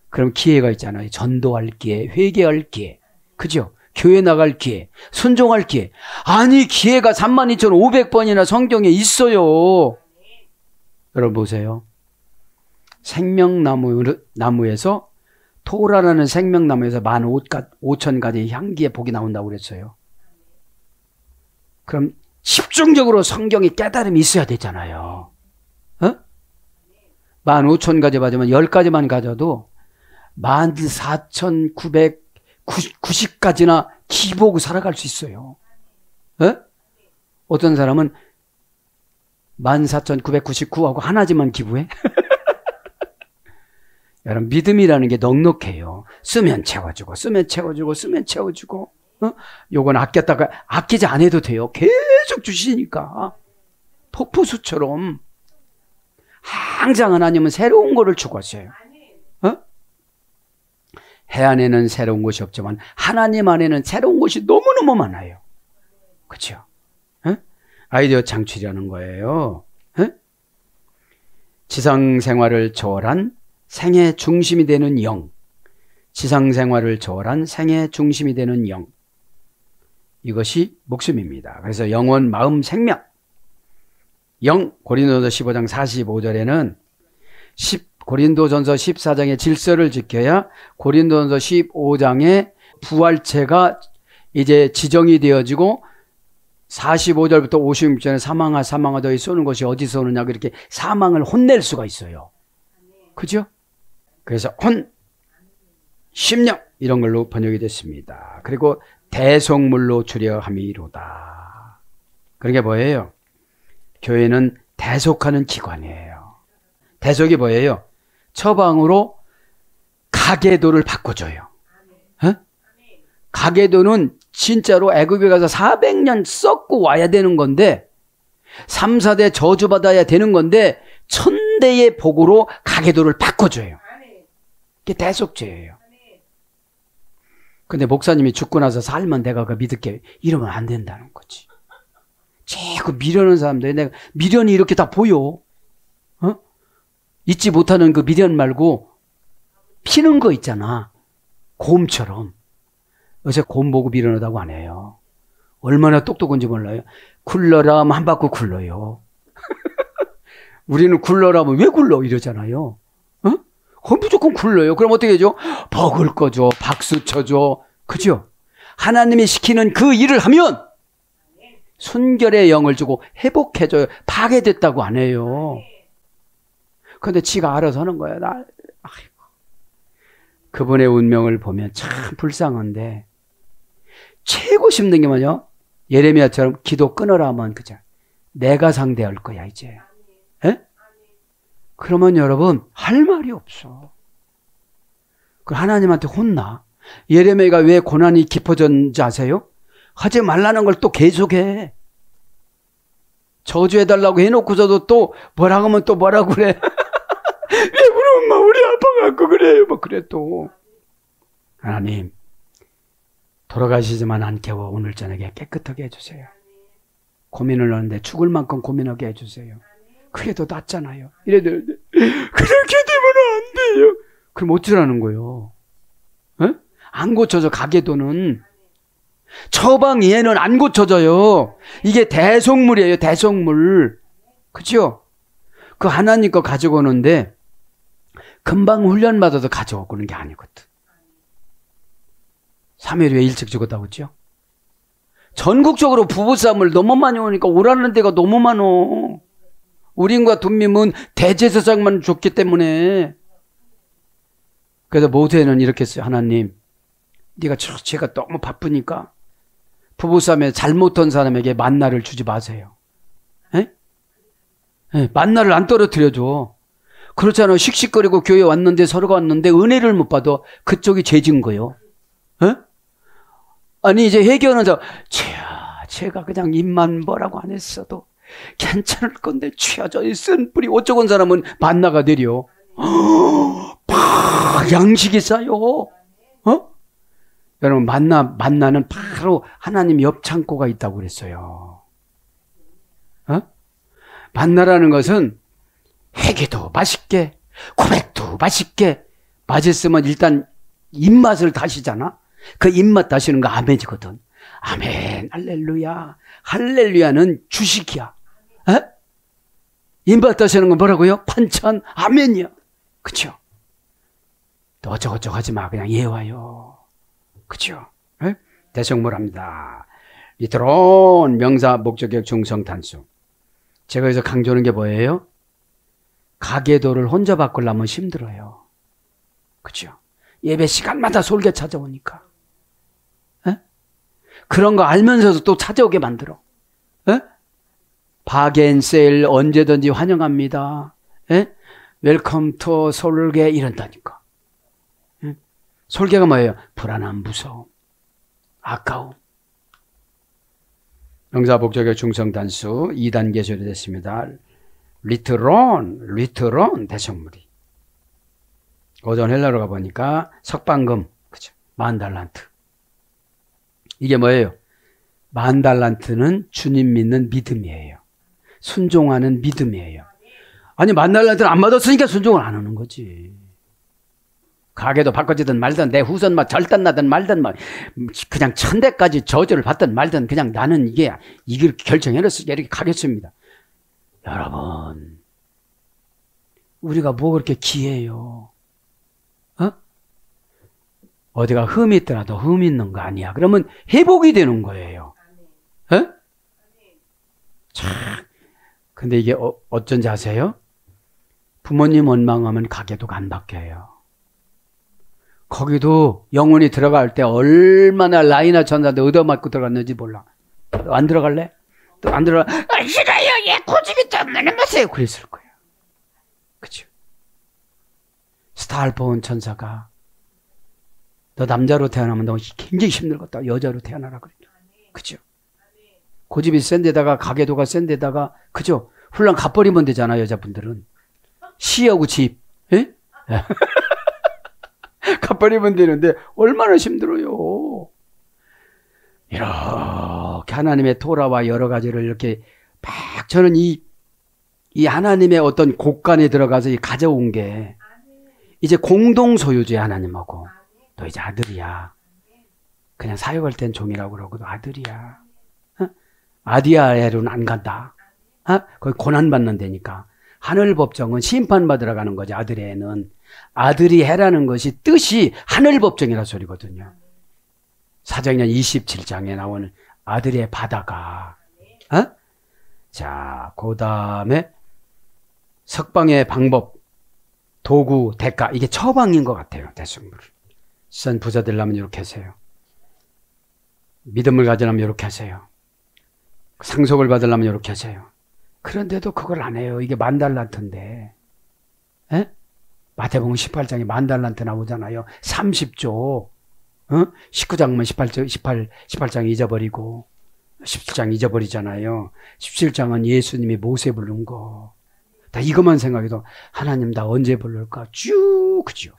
그럼 기회가 있잖아요. 전도할 기회, 회개할 기회. 그죠? 교회 나갈 기회, 순종할 기회. 아니 기회가 32,500번이나 성경에 있어요. 여러분 보세요. 생명나무에서 토라라는 생명나무에서 15,000가지의 향기의 복이 나온다고 그랬어요. 그럼 집중적으로 성경의 깨달음이 있어야 되잖아요. 15,000가지 받으면 10가지만 가져도 14,990가지나 기보고 살아갈 수 있어요. 어떤 사람은 14,999하고 하나지만 기부해? 여러분 믿음이라는 게 넉넉해요. 쓰면 채워주고 쓰면 채워주고 쓰면 채워주고. 요건 아꼈다가 아끼지 않아도 돼요. 계속 주시니까. 폭포수처럼 항상 하나님은 새로운 거를 주고 하세요. 해 안에는 새로운 것이 없지만 하나님 안에는 새로운 것이 너무너무 많아요. 그렇죠? 아이디어 창출이라는 거예요. 지상생활을 초월한 생의 중심이 되는 영. 지상생활을 초월한 생의 중심이 되는 영. 이것이 목숨입니다. 그래서 영혼, 마음, 생명. 영, 고린도전서 15장 45절에는 고린도전서 14장의 질서를 지켜야 고린도전서 15장의 부활체가 이제 지정이 되어지고 45절부터 56절에 사망아 너희 쏘는 것이 어디서 오느냐 이렇게 사망을 혼낼 수가 있어요. 그죠? 그래서 심령 이런 걸로 번역이 됐습니다. 그리고 대속물로 주려 함이로다. 그게 뭐예요? 교회는 대속하는 기관이에요. 대속이 뭐예요? 처방으로 가계도를 바꿔줘요. 가계도는 진짜로 애굽에 가서 400년 썩고 와야 되는 건데 3, 4대 저주받아야 되는 건데 1000대의 복으로 가계도를 바꿔줘요. 그게 대속죄예요. 근데 목사님이 죽고 나서 살면 내가 그 믿을게 이러면 안 된다는 거지. 자꾸 미련한 사람들 내가 미련이 이렇게 다 보여. 잊지 못하는 그 미련 말고 피는 거 있잖아. 곰처럼. 요새 곰 보고 미련하다고 안 해요. 얼마나 똑똑한지 몰라요. 굴러라 하면 한 바퀴 굴러요. 우리는 굴러라 하면 왜 굴러 이러잖아요. 그럼 무조건 굴러요. 그럼 어떻게 해줘? 버글 꺼줘. 박수 쳐줘. 그죠? 하나님이 시키는 그 일을 하면 순결의 영을 주고 회복해줘요. 파괴됐다고 안 해요. 그런데 지가 알아서 하는 거야. 아이고. 그분의 운명을 보면 참 불쌍한데 최고 힘든 게 뭐냐? 예레미야처럼 기도 끊어라 하면 그죠? 내가 상대할 거야 이제. 에? 그러면 여러분 할 말이 없어. 그 하나님한테 혼나. 예레미야가 왜 고난이 깊어졌는지 아세요? 하지 말라는 걸 또 계속해. 저주해달라고 해놓고서도 또 뭐라고 하면 또 뭐라고 그래. 왜 우리 엄마 우리 아빠 갖고 그래요. 뭐 그래 또. 하나님 돌아가시지만 않게 오늘 저녁에 깨끗하게 해주세요. 고민을 하는데 죽을 만큼 고민하게 해주세요. 그게 더 낫잖아요. 이래 되는데 그렇게 되면 안 돼요. 그럼 어쩌라는 거예요? 에? 안 고쳐져. 가계도는 처방 이해는 안 고쳐져요. 이게 대속물이에요. 대속물. 그죠? 그 하나님 거 가지고 오는데 금방 훈련받아서 가져오는 게 아니거든. 3일 후에 일찍 죽었다고 했죠? 전국적으로 부부싸움을 너무 많이 오니까 오라는 데가 너무 많어. 우림과 둠밈은 대제사장만 줬기 때문에. 그래서 모세는 이렇게 했어요. 하나님, 네가 제가 너무 바쁘니까 부부싸움에 잘못한 사람에게 만나를 주지 마세요. 에? 에, 만나를 안 떨어뜨려줘. 그렇잖아요. 씩씩거리고 교회 왔는데 서로가 왔는데 은혜를 못 받아. 그쪽이 죄진 거예요. 에? 아니 이제 회개하는 사람, 제가 그냥 입만 뭐라고 안 했어도 괜찮을 건데 취하져 쓴 뿌리 어쩌건 사람은 만나가 내려. 팍 양식이 쌓여. 여러분 만나는 바로 하나님 옆 창고가 있다고 그랬어요. 만나라는 것은 회개도 맛있게 고백도 맛있게 맛있으면 일단 입맛을 다시잖아. 그 입맛 다시는 거 아멘이거든. 아멘 할렐루야. 할렐루야는 주식이야. 에? 입맛 다시는 건 뭐라고요? 반찬 아멘이야. 그쵸? 또 어쩌고저쩌고 하지 마. 그냥 예와요. 그쵸? 에? 대성물합니다. 리트론 명사 목적격 중성 단수. 제가 여기서 강조하는 게 뭐예요? 가계도를 혼자 바꾸려면 힘들어요. 그쵸? 예배 시간마다 솔개 찾아오니까. 에? 그런 거 알면서도 또 찾아오게 만들어. 에? 바겐세일 언제든지 환영합니다. 에? 웰컴 투 솔개 이런다니까. 에? 솔개가 뭐예요? 불안함, 무서움, 아까움. 명사 복적의 중성 단수 2단계 조리됐습니다. 리트론 대성물이. 오전 헬라로가 보니까 석방금, 그죠? 10,000달란트. 이게 뭐예요? 10,000달란트는 주님 믿는 믿음이에요. 순종하는 믿음이에요. 아니 10,000달란트는 안 받았으니까 순종을 안 하는 거지. 가게도 바꿔지든 말든 내 후손 막 절단나든 말든 막 그냥 1000대까지 저주를 받든 말든 그냥 나는 이걸 결정해놨으니까 이렇게 가겠습니다. 여러분, 우리가 뭐 그렇게 기해요? 어디가 흠이 있더라도 흠 있는 거 아니야. 그러면 회복이 되는 거예요. 에? 참. 근데 이게 어쩐지 아세요? 부모님 원망하면 가게도가 안 바뀌어요. 거기도 영혼이 들어갈 때 얼마나 라이나 천사한테 얻어맞고 들어갔는지 몰라. 안 들어갈래? 또 안 들어가. 싫어요. 얘 고집이 때문에 마세요. 그랬을 거예요. 그쵸? 스타알폰 천사가 너 남자로 태어나면 너 굉장히 힘들겠다. 여자로 태어나라 그랬죠. 그죠? 고집이 센 데다가 가계도가 센 데다가 그죠? 훌랑 갚버리면 되잖아. 여자분들은. 시하고 집. 예? 갚버리면 되는데 얼마나 힘들어요. 이렇게 하나님의 토라와 여러 가지를 이렇게 막 저는 이 하나님의 어떤 곳간에 들어가서 가져온 게 이제 공동 소유주의 하나님하고 너 이제 아들이야. 그냥 사역할 땐 종이라고 그러고 너 아들이야. 아디아에로는 안 간다. 거기 고난받는 데니까. 하늘법정은 심판받으러 가는 거지. 아들애는. 아들이 해라는 것이 뜻이 하늘법정이라 소리거든요. 사도행전 27장에 나오는 아들의 바다가. 자, 그 다음에 석방의 방법, 도구, 대가. 이게 처방인 것 같아요. 대승물. 선 부자 되려면 이렇게 하세요. 믿음을 가지려면 이렇게 하세요. 상속을 받으려면 이렇게 하세요. 그런데도 그걸 안 해요. 이게 10,000달란트인데. 에? 마태복음 18장에 만달란트 나오잖아요. 30조. 19장만 18장 잊어버리고 17장 잊어버리잖아요. 17장은 예수님이 모세 부른 거. 다 이것만 생각해도 하나님 나 언제 부를까? 쭉 그죠.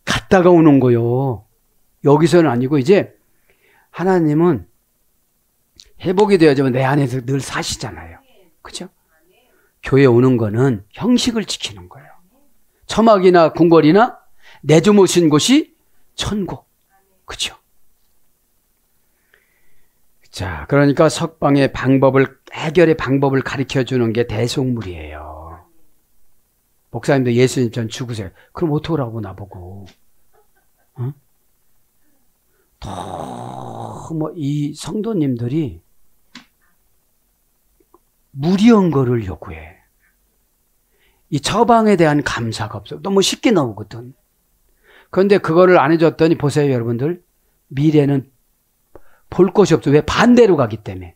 갔다가 오는 거요. 여기서는 아니고 이제 하나님은 회복이 되어지면 내 안에서 늘 사시잖아요. 그죠? 교회 오는 거는 형식을 지키는 거예요. 처막이나 궁궐이나 내주 모신 곳이 천국. 그죠? 자, 그러니까 석방의 방법을, 해결의 방법을 가르쳐 주는 게 대속물이에요. 목사님도 예수님 전 죽으세요. 그럼 어떡하라고 나보고. 어? 너무 이 성도님들이 무리한 거를 요구해. 이 처방에 대한 감사가 없어. 너무 쉽게 나오거든. 그런데 그거를 안 해줬더니 보세요, 여러분들. 미래는 볼 것이 없어. 왜? 반대로 가기 때문에.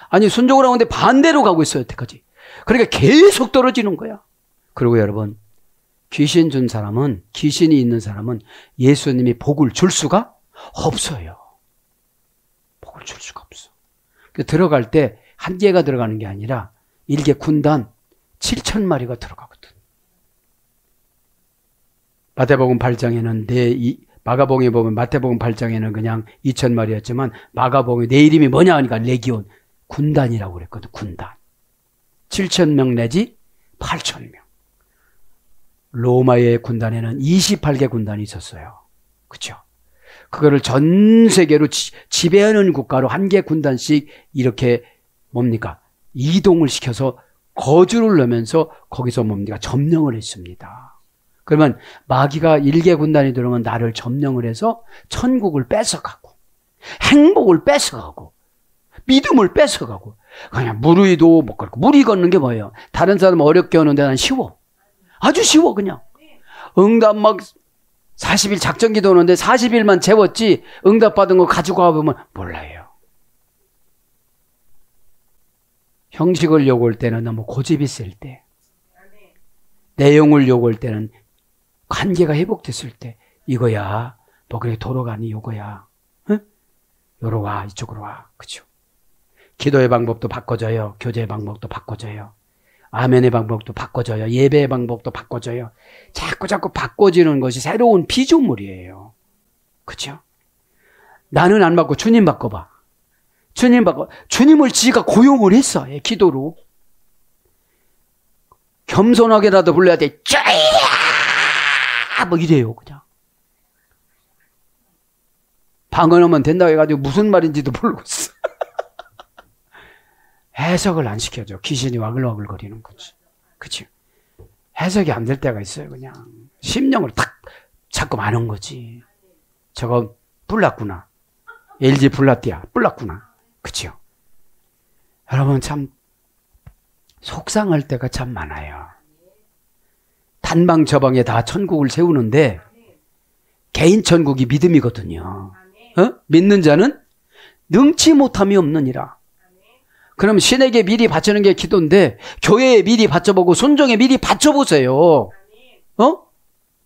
아니, 순종을 하는데 반대로 가고 있어요, 여태까지. 그러니까 계속 떨어지는 거야. 그리고 여러분, 귀신 준 사람은, 귀신이 있는 사람은 예수님이 복을 줄 수가 없어요. 복을 줄 수가 없어. 들어갈 때 한 개가 들어가는 게 아니라 일개 군단 7,000마리가 들어가거든. 마태복음 8장에는 마가복음에 보면 마태복음 8장에는 그냥 2,000마리였지만 마가복음에 내 이름이 뭐냐 하니까 레기온, 군단이라고 그랬거든. 군단. 7,000명 내지 8,000명. 로마의 군단에는 28개 군단이 있었어요. 그렇죠? 그거를 전 세계로 지배하는 국가로 한 개 군단씩 이렇게 뭡니까? 이동을 시켜서 거주를 넣으면서 거기서 뭡니까? 점령을 했습니다. 그러면 마귀가 일개 군단이 들어오면 나를 점령을 해서 천국을 뺏어가고 행복을 뺏어가고 믿음을 뺏어가고 그냥 무리도 못 걷고 무리 걷는 게 뭐예요? 다른 사람 어렵게 하는데 난 쉬워. 아주 쉬워 그냥. 응답 막 40일 작전기도 오는데 40일만 채웠지 응답받은 거 가지고 와보면 몰라요. 형식을 요구할 때는 너무 고집이 있을 때, 내용을 요구할 때는 관계가 회복됐을 때 이거야. 뭐 그래 돌아가니 요거야. 응? 요로 와 이쪽으로 와. 그죠? 기도의 방법도 바꿔줘요. 교제의 방법도 바꿔줘요. 아멘의 방법도 바꿔줘요. 예배의 방법도 바꿔줘요. 자꾸 바꿔지는 것이 새로운 피조물이에요. 그죠? 나는 안 바꿔. 주님 바꿔봐. 주님 바꿔. 주님을 지가 고용을 했어. 기도로. 겸손하게라도 불러야 돼. 뭐 이래요 그냥. 방언하면 된다고 해가지고 무슨 말인지도 모르겠어. 해석을 안 시켜줘. 귀신이 와글와글 거리는 거지. 그치? 해석이 안 될 때가 있어요. 그냥 심령을 탁 자꾸 마는 거지. 저거 뿔났구나. LG 플라티아 뿔났구나. 그치요? 여러분 참 속상할 때가 참 많아요. 단방 저방에 다 천국을 세우는데 개인 천국이 믿음이거든요. 믿는 자는 능치 못함이 없느니라. 그럼 신에게 미리 바치는 게 기도인데 교회에 미리 바쳐보고 순종에 미리 바쳐보세요.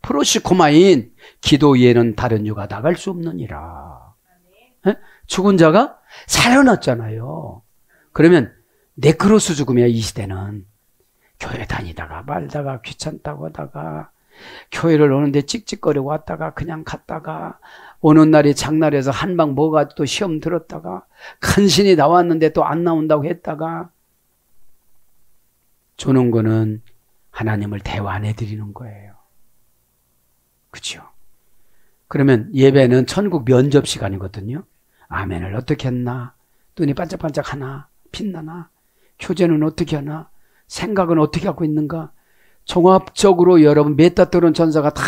프로시코마인 기도 위에는 다른 유가 나갈 수 없느니라. 죽은 자가 살아났잖아요. 그러면 네크로스 죽음이야. 이 시대는 교회 다니다가 말다가 귀찮다고 하다가 교회를 오는데 찍찍거리고 왔다가 그냥 갔다가 오는 날이 장날에서 한방 뭐가 또 시험 들었다가 간신히 나왔는데 또 안 나온다고 했다가 주는 거는 하나님을 대화 안 해드리는 거예요. 그렇죠? 그러면 예배는 천국 면접 시간이거든요. 아멘을 어떻게 했나? 눈이 반짝반짝 하나? 빛나나? 교제는 어떻게 하나? 생각은 어떻게 하고 있는가? 종합적으로 여러분 메타트론 전사가 다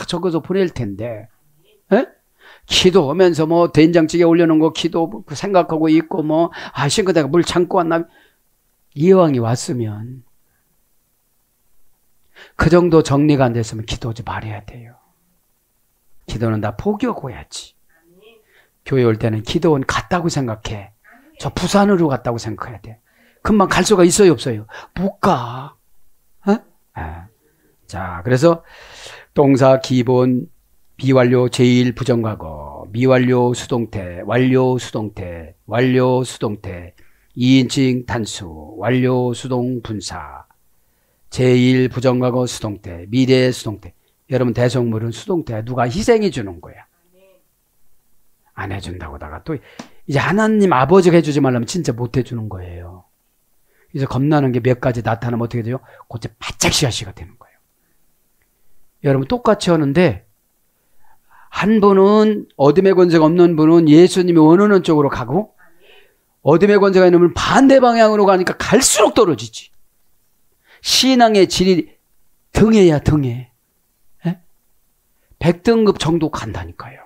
적어서 보낼 텐데 기도하면서 뭐 된장찌개 올려놓은 거 기도 생각하고 있고 뭐 싱크대가 물 잠고 왔나? 이왕이 왔으면 그 정도 정리가 안 됐으면 기도하지 말아야 돼요. 기도는 다 포기하고 해야지. 교회 올 때는 기도원 갔다고 생각해. 저 부산으로 갔다고 생각해야 돼. 금방 갈 수가 있어요 없어요? 못 가. 자, 그래서 동사 기본, 비완료 제1 부정과거, 미완료 수동태, 완료 수동태, 완료 수동태, 2인칭 단수, 완료 수동 분사, 제1 부정과거 수동태, 미래 수동태. 여러분 대속물은 수동태야. 누가 희생해 주는 거야. 안 해준다고다가 또 이제 하나님 아버지가 해주지 말라면 진짜 못 해주는 거예요. 그래서 겁나는 게 몇 가지 나타나면 어떻게 돼요? 그때 바짝 씨앗이가 되는 거예요. 여러분 똑같이 하는데 한 분은 어둠의 권세가 없는 분은 예수님이 원하는 쪽으로 가고 어둠의 권세가 있는 분은 반대 방향으로 가니까 갈수록 떨어지지. 신앙의 질이 등해야 등해. 100등급 정도 간다니까요.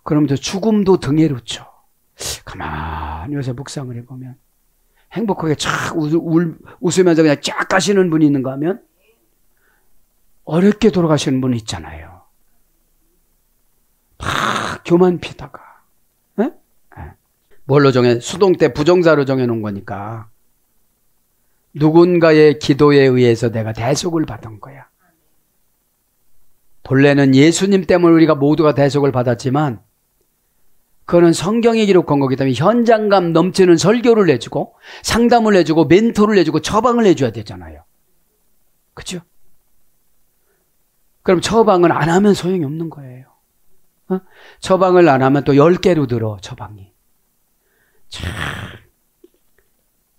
그러면서 죽음도 등해롭죠. 가만히 요새 묵상을 해보면 행복하게 쫙 웃으면서 그냥 쫙 가시는 분이 있는가 하면 어렵게 돌아가시는 분이 있잖아요. 막 교만 피다가. 에? 뭘로 정해? 수동태 부정사로 정해놓은 거니까 누군가의 기도에 의해서 내가 대속을 받은 거야. 본래는 예수님 때문에 우리가 모두가 대속을 받았지만 그거는 성경에 기록한 거기 때문에 현장감 넘치는 설교를 해주고 상담을 해주고 멘토를 해주고 처방을 해줘야 되잖아요. 그렇죠? 그럼 처방을 안 하면 소용이 없는 거예요. 처방을 안 하면 또 10개로 들어 처방이. 참.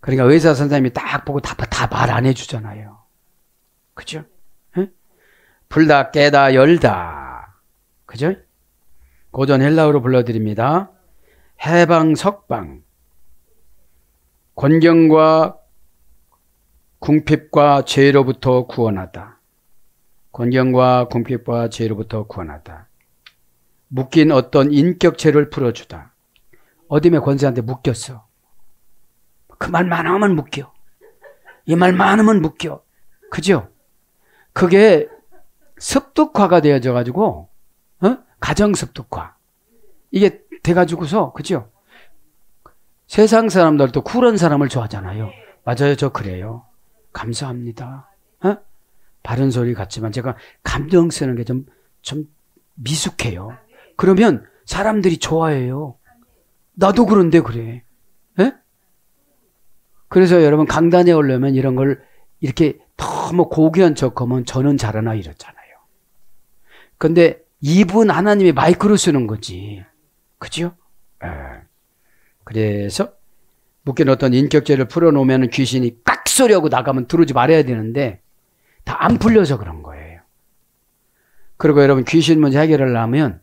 그러니까 의사 선생님이 딱 보고 다 말 안 해주잖아요. 그죠? 풀다 깨다 열다. 그죠? 고전 헬라어로 불러드립니다. 해방 석방. 곤경과 궁핍과 죄로부터 구원하다. 곤경과 궁핍과 죄로부터 구원하다. 묶인 어떤 인격체를 풀어주다. 어둠의 권세한테 묶였어. 그 말만 하면 묶여. 이 말만 하면 묶여. 그죠? 그게 습득화가 되어져 가지고 가정 습득화. 이게 돼가지고서 그죠? 세상 사람들도 쿨한 사람을 좋아하잖아요. 맞아요. 저 그래요. 감사합니다. 바른 소리 같지만 제가 감정 쓰는 게 좀 미숙해요. 그러면 사람들이 좋아해요. 나도 그런데 그래. 그래서 여러분 강단에 오려면 이런 걸 이렇게 너무 고귀한 척하면 저는 잘하나 이렇잖아요. 근데 입은 하나님이 마이크로 쓰는 거지. 그죠? 그래서 묶인 어떤 인격체를 풀어놓으면 귀신이 깍 소리하고 나가면 들어오지 말아야 되는데 다 안 풀려서 그런 거예요. 그리고 여러분 귀신 문제 해결하려면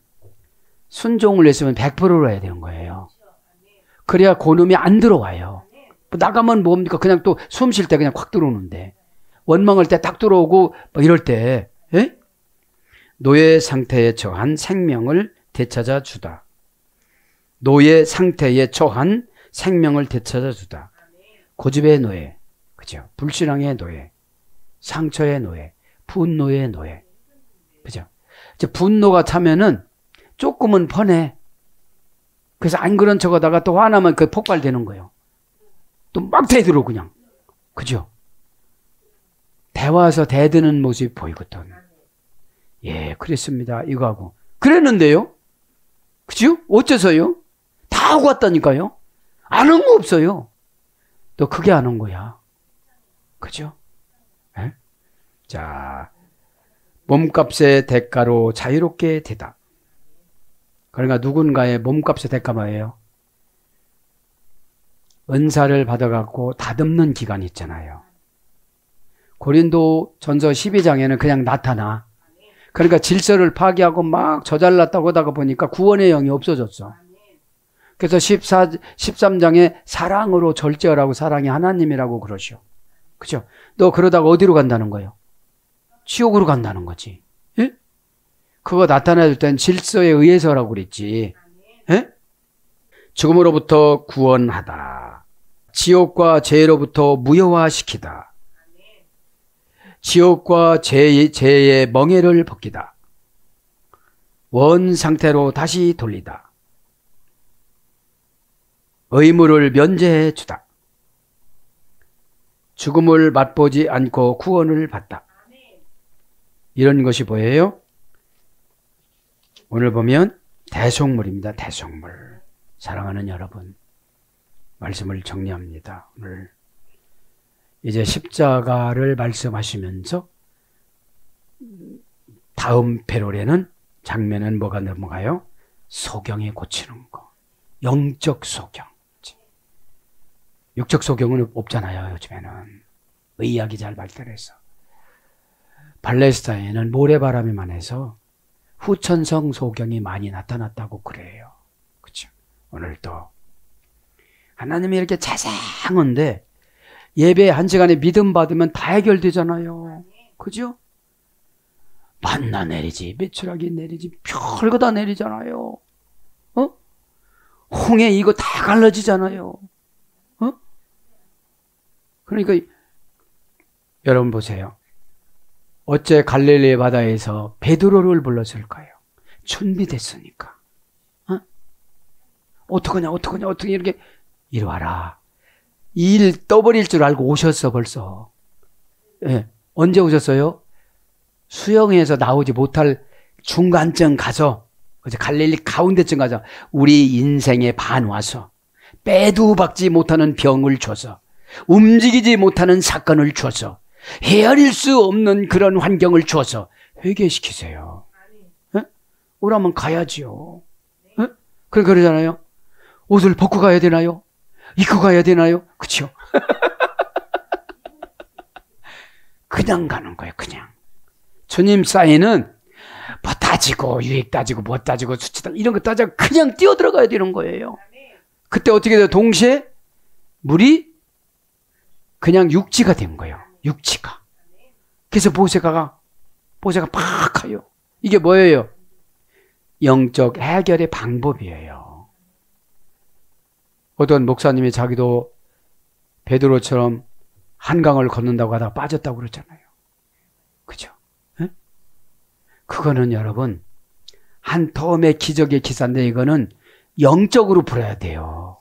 순종을 했으면 100%로 해야 되는 거예요. 그래야 그놈이 안 들어와요. 나가면 뭡니까? 그냥 또 숨 쉴 때 그냥 확 들어오는데 원망할 때 딱 들어오고 뭐 이럴 때 노예 상태에 처한 생명을 되찾아 주다. 노예 상태에 처한 생명을 되찾아 주다. 고집의 노예, 그죠? 불신앙의 노예, 상처의 노예, 분노의 노예, 그죠? 이제 분노가 차면은 조금은 펀해. 그래서 안 그런 척하다가 또 화나면 그 폭발되는 거예요. 또 막 대들어 그냥, 그죠? 대화에서 대드는 모습이 보이거든. 예, 그랬습니다. 이거 하고 그랬는데요. 그죠? 어째서요? 다 하고 왔다니까요. 안 한 거 없어요. 또 그게 안 한 거야. 그죠? 네? 자, 몸값의 대가로 자유롭게 되다. 그러니까 누군가의 몸값의 대가 뭐예요? 은사를 받아갖고 다듬는 기간이 있잖아요. 고린도 전서 12장에는 그냥 나타나. 그러니까 질서를 파괴하고 막 저잘났다고 하다가 보니까 구원의 영이 없어졌어. 그래서 13장에 사랑으로 절제하라고, 사랑이 하나님이라고 그러시오. 그죠? 너 그러다가 어디로 간다는 거예요? 지옥으로 간다는 거지. 예? 그거 나타낼 땐 질서에 의해서라고 그랬지. 예? 죽음으로부터 구원하다. 지옥과 죄로부터 무효화시키다. 지옥과 죄의 멍에를 벗기다. 원 상태로 다시 돌리다. 의무를 면제해 주다. 죽음을 맛보지 않고 구원을 받다. 이런 것이 보여요. 오늘 보면 대속물입니다. 대속물. 사랑하는 여러분, 말씀을 정리합니다. 오늘 이제 십자가를 말씀하시면서 다음 패럴에는 장면은 뭐가 넘어가요? 소경에 고치는 거. 영적 소경. 육적 소경은 없잖아요. 요즘에는 의학이 잘 발달해서. 팔레스타인은 모래바람이 많아서 후천성 소경이 많이 나타났다고 그래요. 그렇죠? 오늘도 하나님이 이렇게 자상한데 예배 1시간에 믿음 받으면 다 해결되잖아요. 그죠? 만나 내리지, 메추라기 내리지, 별거 다 내리잖아요. 홍해 이거 다 갈라지잖아요. 그러니까 여러분 보세요. 어째 갈릴리 바다에서 베드로를 불렀을까요? 준비됐으니까. 어떡하냐 이렇게 이리 와라. 일 떠버릴 줄 알고 오셨어 벌써. 예. 언제 오셨어요? 수영해서 나오지 못할 중간쯤 가서 갈릴리 가운데쯤 가서 우리 인생의 반 와서 빼도 박지 못하는 병을 줘서 움직이지 못하는 사건을 줘서 헤아릴 수 없는 그런 환경을 줘서 회개시키세요. 예? 오라면 가야지요. 예? 그러잖아요. 옷을 벗고 가야 되나요? 입고 가야 되나요? 그렇죠? 그냥 가는 거예요. 그냥. 주님 사이는 뭐 따지고 유익 따지고 뭐 따지고 수치 따지고 이런 거 따지고 그냥 뛰어들어가야 되는 거예요. 그때 어떻게 돼요? 동시에 물이 그냥 육지가 된 거예요. 육지가. 그래서 보세가가 팍 가요. 이게 뭐예요? 영적 해결의 방법이에요. 어떤 목사님이 자기도 베드로처럼 한강을 걷는다고 하다가 빠졌다고 그랬잖아요. 그죠? 네? 그거는 여러분 한 텀의 기적의 기사인데 이거는 영적으로 풀어야 돼요.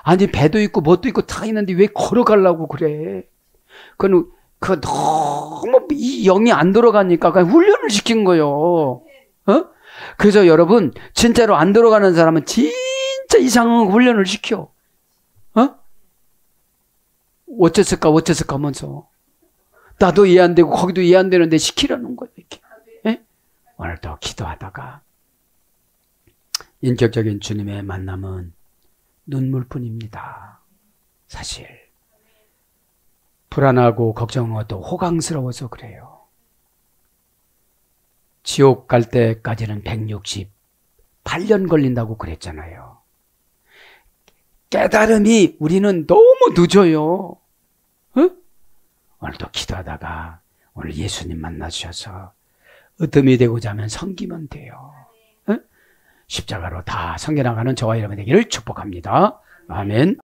아니 배도 있고 뭣도 있고 다 있는데 왜 걸어가려고 그래? 그건 너무 이 영이 안 들어가니까 그냥 훈련을 시킨 거예요. 그래서 여러분 진짜로 안 들어가는 사람은 진짜 이상한 훈련을 시켜. 어째서까 하면서 나도 이해 안 되고 거기도 이해 안 되는데 시키라는 거예요. 이렇게. 예? 오늘도 기도하다가 인격적인 주님의 만남은 눈물뿐입니다. 사실 불안하고 걱정하고 호강스러워서 그래요. 지옥 갈 때까지는 168년 걸린다고 그랬잖아요. 깨달음이 우리는 너무 늦어요. 오늘도 기도하다가 오늘 예수님 만나주셔서 으뜸이 되고자 하면 섬기면 돼요. 십자가로 다 섬겨나가는 저와 여러분 되기를 축복합니다. 아멘.